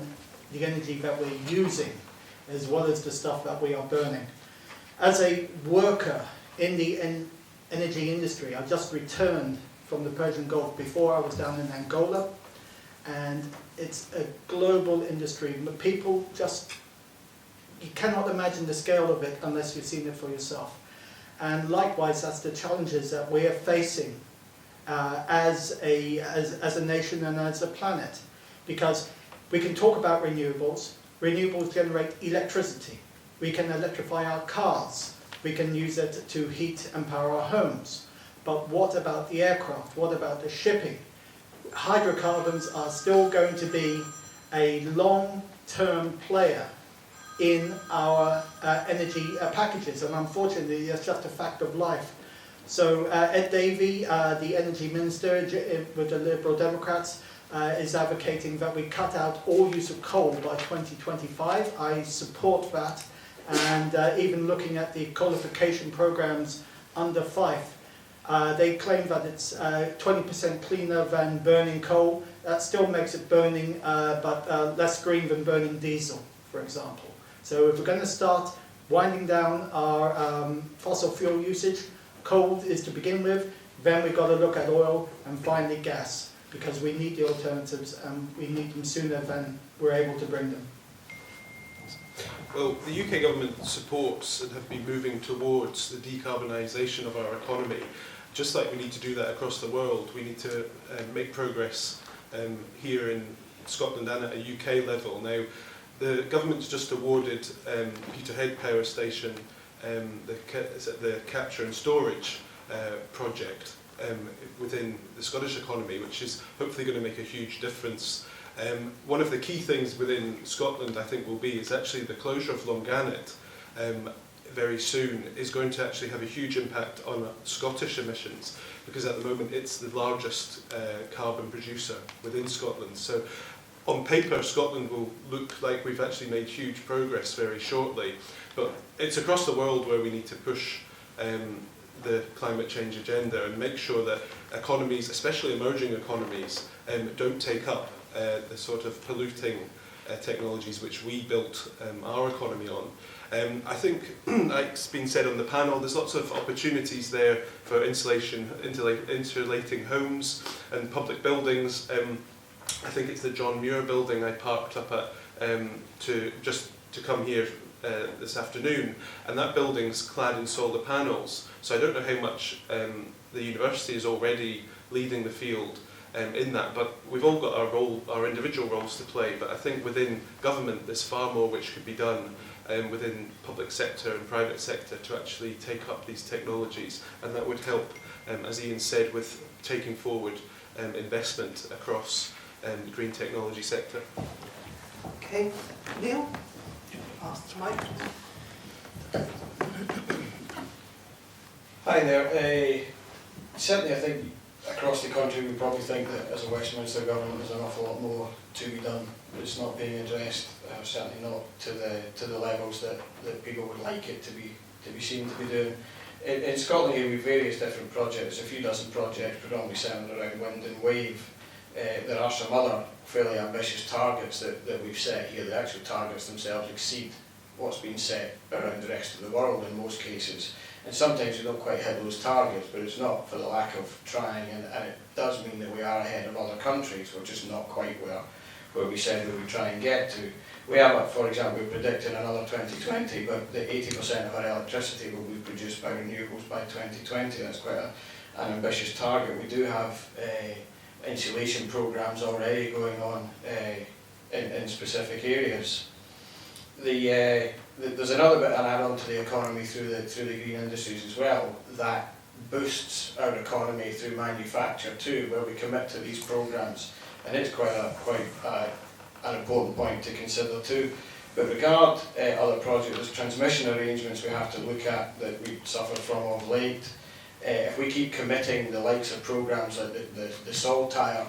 the energy that we're using as well as the stuff that we are burning. As a worker in the energy industry, I just returned from the Persian Gulf. Before I was down in Angola, and it's a global industry. People just, you cannot imagine the scale of it unless you've seen it for yourself. And likewise, that's the challenges that we are facing as a nation and as a planet. Because we can talk about renewables. Renewables generate electricity. We can electrify our cars. We can use it to heat and power our homes. But what about the aircraft? What about the shipping? Hydrocarbons are still going to be a long-term player in our energy packages, and unfortunately it's just a fact of life. So Ed Davey, the energy minister with the Liberal Democrats, is advocating that we cut out all use of coal by 2025. I support that, and even looking at the qualification programs under Fife, they claim that it's 20% cleaner than burning coal. That still makes it burning, but less green than burning diesel, for example. So if we're going to start winding down our fossil fuel usage, coal is to begin with, then we've got to look at oil and finally gas, because we need the alternatives and we need them sooner than we're able to bring them. Well, the UK government supports and have been moving towards the decarbonisation of our economy. Just like we need to do that across the world, we need to make progress here in Scotland and at a UK level. Now, the government's just awarded Peterhead Power Station the capture and storage project within the Scottish economy, which is hopefully going to make a huge difference. One of the key things within Scotland, I think, will be is actually the closure of Longannet very soon is going to actually have a huge impact on Scottish emissions, because at the moment it's the largest carbon producer within Scotland. So on paper, Scotland will look like we've actually made huge progress very shortly, but it's across the world where we need to push the climate change agenda and make sure that economies, especially emerging economies, don't take up the sort of polluting technologies which we built our economy on. I think, like it's been said on the panel, there's lots of opportunities there for insulation, insulating homes and public buildings. I think it's the John Muir building I parked up at to come here this afternoon, and that building's clad in solar panels. So I don't know how much the university is already leading the field in that, but we've all got our individual roles to play. But I think within government there's far more which could be done within public sector and private sector to actually take up these technologies, and that would help, as Ian said, with taking forward investment across the green technology sector. Okay, Neil, pass the mic. Hi there. Certainly I think across the country we probably think that as a Westminster government there's an awful lot more to be done. It's not being addressed, certainly not to the levels that people would like it to be seen to be doing. In Scotland here we have various different projects, a few dozen projects predominantly centred around wind and wave. There are some other fairly ambitious targets that we've set here. The actual targets themselves exceed what's been set around the rest of the world in most cases. And sometimes we don't quite hit those targets, but it's not for the lack of trying, and it does mean that we are ahead of other countries. We're just not quite where we said we would try and get to. We have, for example, we're predicting another 2020, but the 80% of our electricity will be produced by renewables by 2020. That's quite an ambitious target. We do have insulation programs already going on in specific areas. There's another bit, an add-on to the economy through the green industries as well, that boosts our economy through manufacture too, where we commit to these programs, and it's quite an important point to consider too. But regard other projects, there's transmission arrangements we have to look at that we suffer from of late. If we keep committing the likes of programs like the Saltire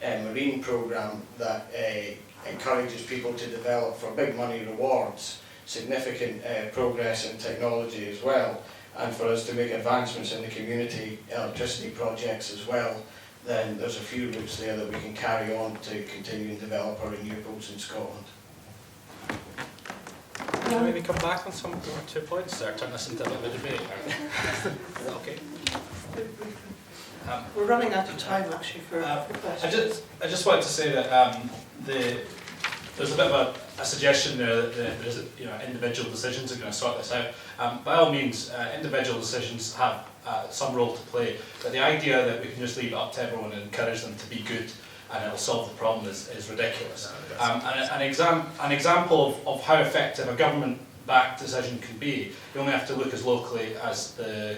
marine program that encourages people to develop for big money rewards, significant progress in technology as well, and for us to make advancements in the community electricity projects as well, then there's a few routes there that we can carry on to continue and develop our renewables in Scotland. Can I maybe come back on some 2 points there, turn this into a bit of a debate? Okay. We're running out of time actually for questions. I just wanted to say that there's a bit of a suggestion there that there's individual decisions are going to sort this out. By all means, individual decisions have some role to play. But the idea that we can just leave it up to everyone and encourage them to be good and it'll solve the problem is ridiculous. An example of how effective a government-backed decision can be, you only have to look as locally as the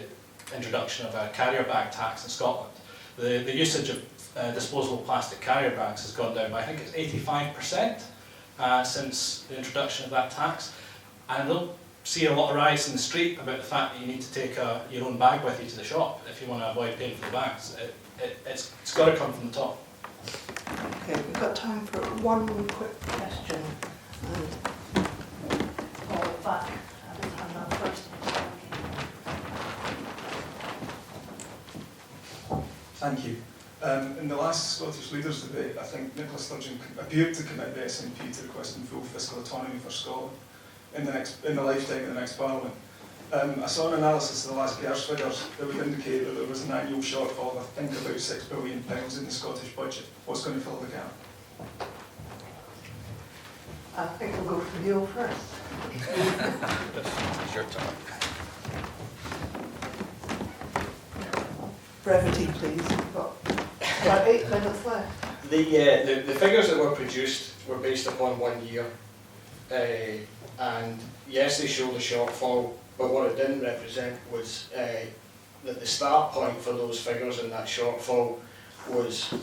introduction of a carrier bag tax in Scotland. The usage of disposable plastic carrier bags has gone down by, I think it's 85% since the introduction of that tax. And I don't see a lot of riots in the street about the fact that you need to take your own bag with you to the shop if you want to avoid paying for the bags. It's got to come from the top. Okay, we've got time for one quick question. And Paul back at the hand up first. Thank you. In the last Scottish Leaders debate, I think Nicola Sturgeon appeared to commit the SNP to requesting full fiscal autonomy for Scotland in the lifetime of the next Parliament. I saw an analysis of the last Pierce figures that would indicate that there was an annual shortfall of, I think, about £6 billion in the Scottish budget. What's going to fill the gap? I think we'll go for Neil first. It's your turn. Brevity, please. We've got about 8 minutes left. The figures that were produced were based upon 1 year. And yes, they show the shortfall, but what it didn't represent was that the start point for those figures in that shortfall was,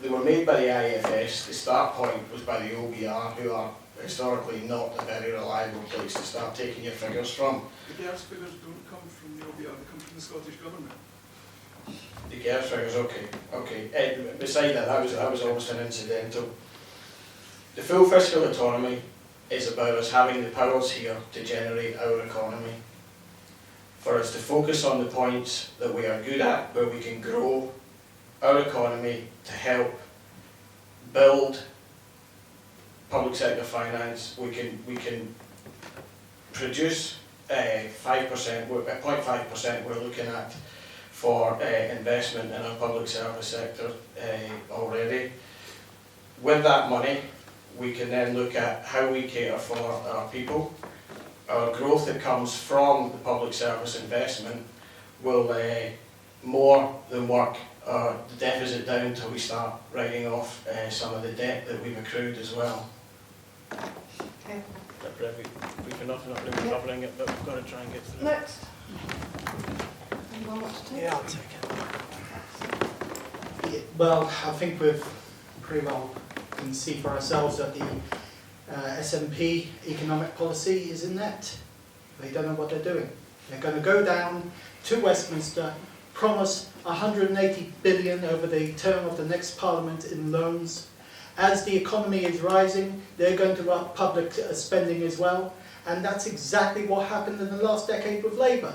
they were made by the IFS, the start point was by the OBR, who are historically not a very reliable place to start taking your figures from. The GERS figures don't come from the OBR, they come from the Scottish Government. The GERS figures, okay. Beside that was almost an incidental. The full fiscal autonomy is about us having the powers here to generate our economy, for us to focus on the points that we are good at, where we can grow our economy to help build public sector finance. We can produce 5%, 0.5% we're looking at for investment in our public service sector already. With that money, we can then look at how we cater for our people. Our growth that comes from the public service investment will more than work the deficit down until we start writing off some of the debt that we've accrued as well. Okay. We've enough, not really covering it, but we've got to try and get through. Next. Anyone want to take? Yeah, I'll take it. Well, I think we've pretty well can see for ourselves that the SNP economic policy is inept. They don't know what they're doing. They're going to go down to Westminster, promise 180 billion over the term of the next Parliament in loans. As the economy is rising, they're going to up public spending as well, and that's exactly what happened in the last decade with Labour.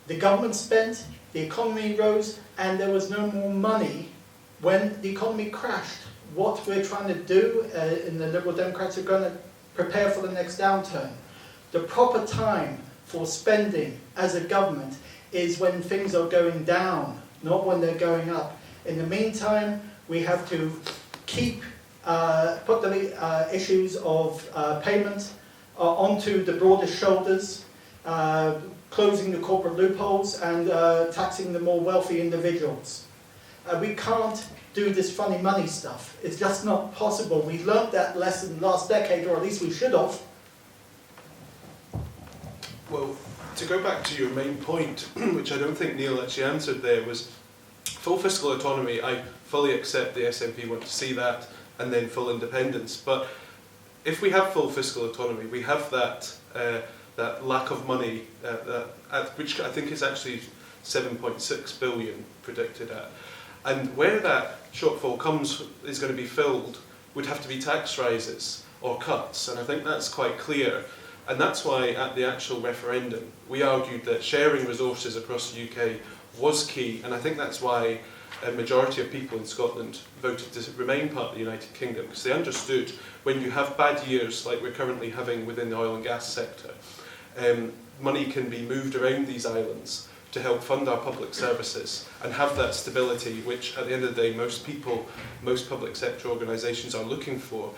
The government spent, the economy rose, and there was no more money when the economy crashed. What we're trying to do in the Liberal Democrats are going to prepare for the next downturn. The proper time for spending as a government is when things are going down, not when they're going up. In the meantime, we have to keep put the issues of payment onto the broadest shoulders, closing the corporate loopholes and taxing the more wealthy individuals. We can't do this funny money stuff. It's just not possible. We learnt that lesson last decade, or at least we should have. Well, to go back to your main point, which I don't think Neil actually answered there, was full fiscal autonomy. I fully accept the SNP want to see that, and then full independence. But if we have full fiscal autonomy, we have that that lack of money, which I think is actually 7.6 billion predicted at. And where that shortfall is going to be filled would have to be tax rises or cuts, and I think that's quite clear. And that's why at the actual referendum we argued that sharing resources across the UK was key, and I think that's why a majority of people in Scotland voted to remain part of the United Kingdom, because they understood when you have bad years like we're currently having within the oil and gas sector, money can be moved around these islands to help fund our public services and have that stability, which at the end of the day most people, most public sector organisations are looking for.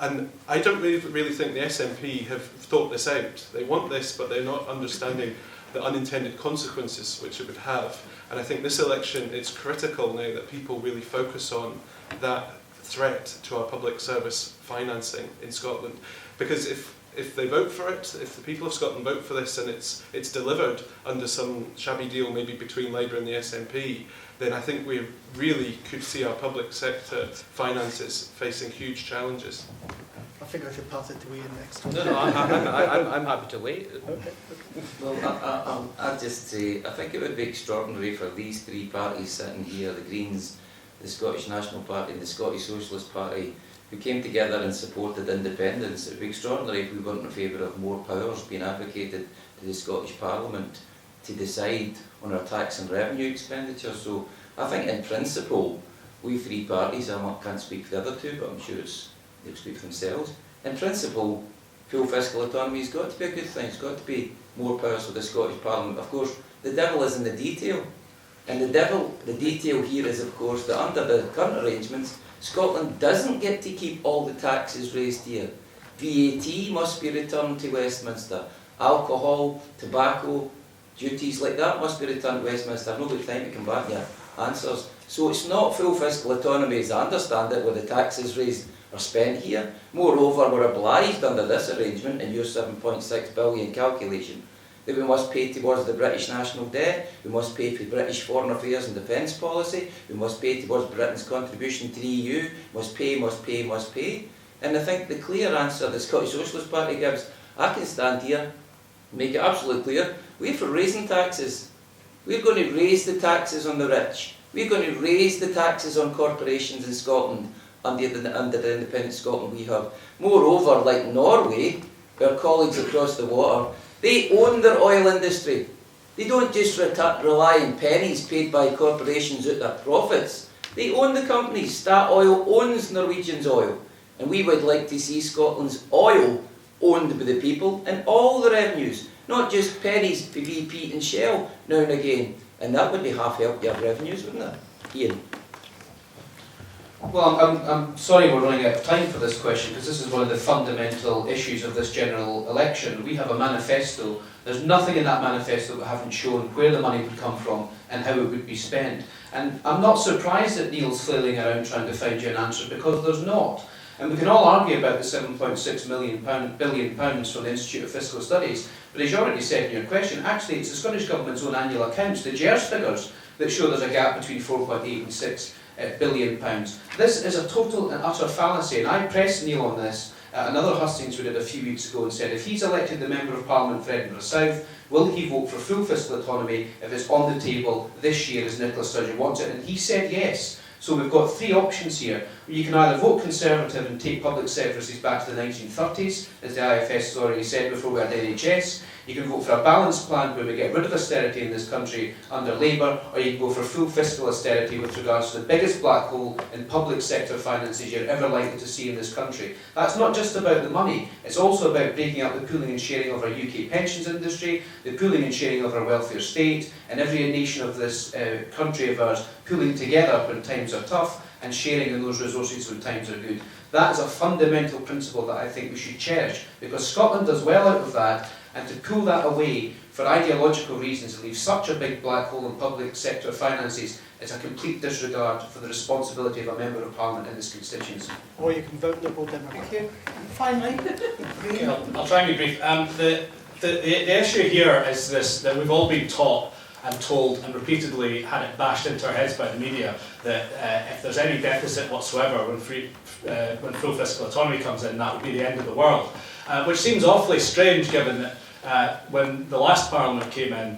And I don't really think the SNP have thought this out. They want this, but they're not understanding the unintended consequences which it would have. And I think this election, it's critical now that people really focus on that threat to our public service financing in Scotland. Because if they vote for it, if the people of Scotland vote for this and it's delivered under some shabby deal maybe between Labour and the SNP, then I think we really could see our public sector finances facing huge challenges. I think I should pass it to Ian next. No, I'm happy to wait. Okay. Well, I'll just say, I think it would be extraordinary for these three parties sitting here, the Greens, the Scottish National Party and the Scottish Socialist Party, who came together and supported independence. It would be extraordinary if we weren't in favour of more powers being advocated to the Scottish Parliament to decide on our tax and revenue expenditure. So I think in principle, we three parties, I can't speak for the other two, but I'm sure they'll speak for themselves. In principle, full fiscal autonomy has got to be a good thing. It's got to be more powers for the Scottish Parliament. Of course, the devil is in the detail. And the detail here is, of course, that under the current arrangements, Scotland doesn't get to keep all the taxes raised here. VAT must be returned to Westminster. Alcohol, tobacco, duties like that must be returned to Westminster. I've not got time to come back here. Answers. So it's not full fiscal autonomy as I understand it, where the taxes raised are spent here. Moreover, we're obliged under this arrangement, in your 7.6 billion calculation, that we must pay towards the British national debt, we must pay for British foreign affairs and defence policy, we must pay towards Britain's contribution to the EU, must pay. And I think the clear answer the Scottish Socialist Party gives, I can stand here, make it absolutely clear, we're for raising taxes. We're going to raise the taxes on the rich. We're going to raise the taxes on corporations in Scotland under the independent Scotland we have. Moreover, like Norway, our colleagues across the water, they own their oil industry. They don't just rely on pennies paid by corporations out their profits. They own the companies. Statoil owns Norwegian's oil. And we would like to see Scotland's oil owned by the people and all the revenues, not just pennies for BP and Shell now and again. And that would be half help your revenues, wouldn't it? Ian? Well, I'm sorry we're running out of time for this question, because this is one of the fundamental issues of this general election. We have a manifesto. There's nothing in that manifesto that haven't shown where the money would come from and how it would be spent. And I'm not surprised that Neil's flailing around trying to find you an answer, because there's not. And we can all argue about the £7.6 billion from the Institute of Fiscal Studies, but as you already said in your question, actually it's the Scottish Government's own annual accounts, the GERS figures, that show there's a gap between 4.8 and £6 billion. This is a total and utter fallacy, and I pressed Neil on this at another hustings we did a few weeks ago and said, if he's elected the Member of Parliament for Edinburgh South, will he vote for full fiscal autonomy if it's on the table this year as Nicola Sturgeon wants it? And he said yes. So we've got three options here. You can either vote Conservative and take public services back to the 1930s, as the IFS has already said before we had NHS. You can vote for a balanced plan where we get rid of austerity in this country under Labour, or you can go for full fiscal austerity with regards to the biggest black hole in public sector finances you're ever likely to see in this country. That's not just about the money, it's also about breaking up the pooling and sharing of our UK pensions industry, the pooling and sharing of our welfare state, and every nation of this country of ours pooling together when times are tough and sharing in those resources when times are good. That is a fundamental principle that I think we should cherish, because Scotland does well out of that, and to pull that away for ideological reasons and leave such a big black hole in public sector finances is a complete disregard for the responsibility of a Member of Parliament in this constituency. Or you can vote Liberal Democrat. Thank you. Finally, Okay, I'll try and be brief. The issue here is this, that we've all been taught and told and repeatedly had it bashed into our heads by the media that if there's any deficit whatsoever when full fiscal autonomy comes in, that would be the end of the world. Which seems awfully strange given that when the last Parliament came in,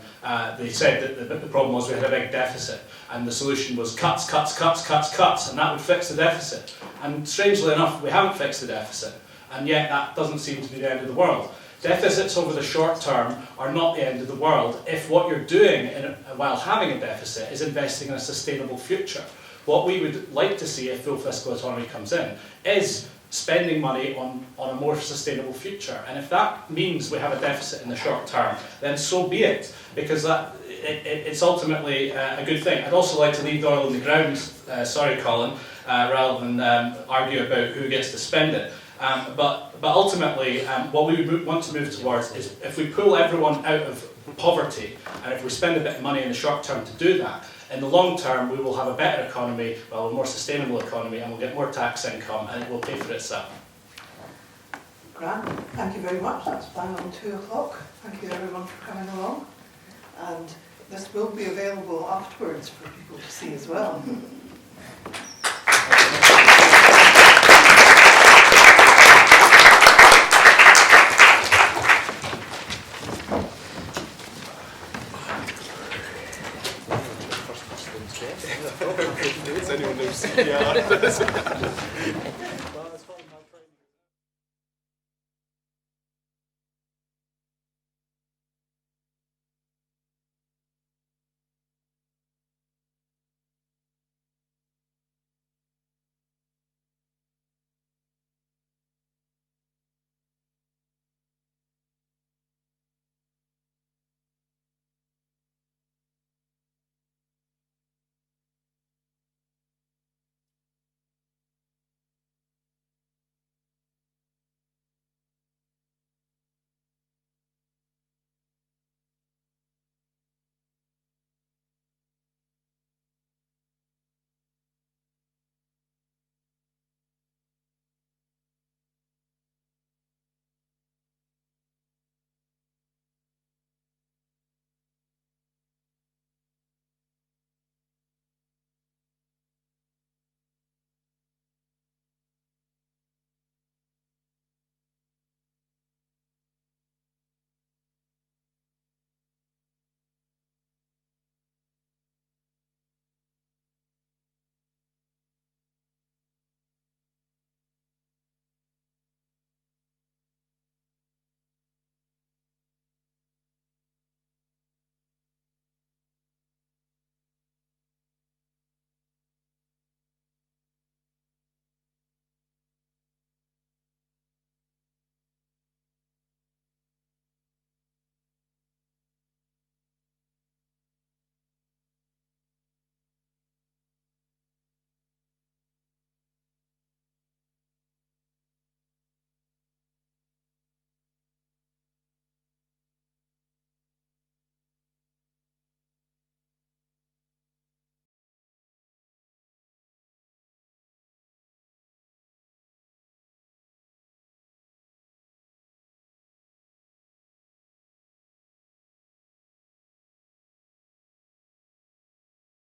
they said that the problem was we had a big deficit and the solution was cuts, and that would fix the deficit. And strangely enough, we haven't fixed the deficit, and yet that doesn't seem to be the end of the world. Deficits over the short term are not the end of the world if what you're doing while having a deficit is investing in a sustainable future. What we would like to see if full fiscal autonomy comes in is spending money on a more sustainable future. And if that means we have a deficit in the short term, then so be it, because it's ultimately a good thing. I'd also like to leave the oil in the ground, sorry Colin, rather than argue about who gets to spend it. But ultimately, what we would want to move towards is if we pull everyone out of poverty, and if we spend a bit of money in the short term to do that, in the long term we will have a better economy, well, a more sustainable economy, and we'll get more tax income, and it will pay for itself. Grant, thank you very much. That's bang on 2 o'clock. Thank you everyone for coming along. And this will be available afterwards for people to see as well. Does anyone know CPR?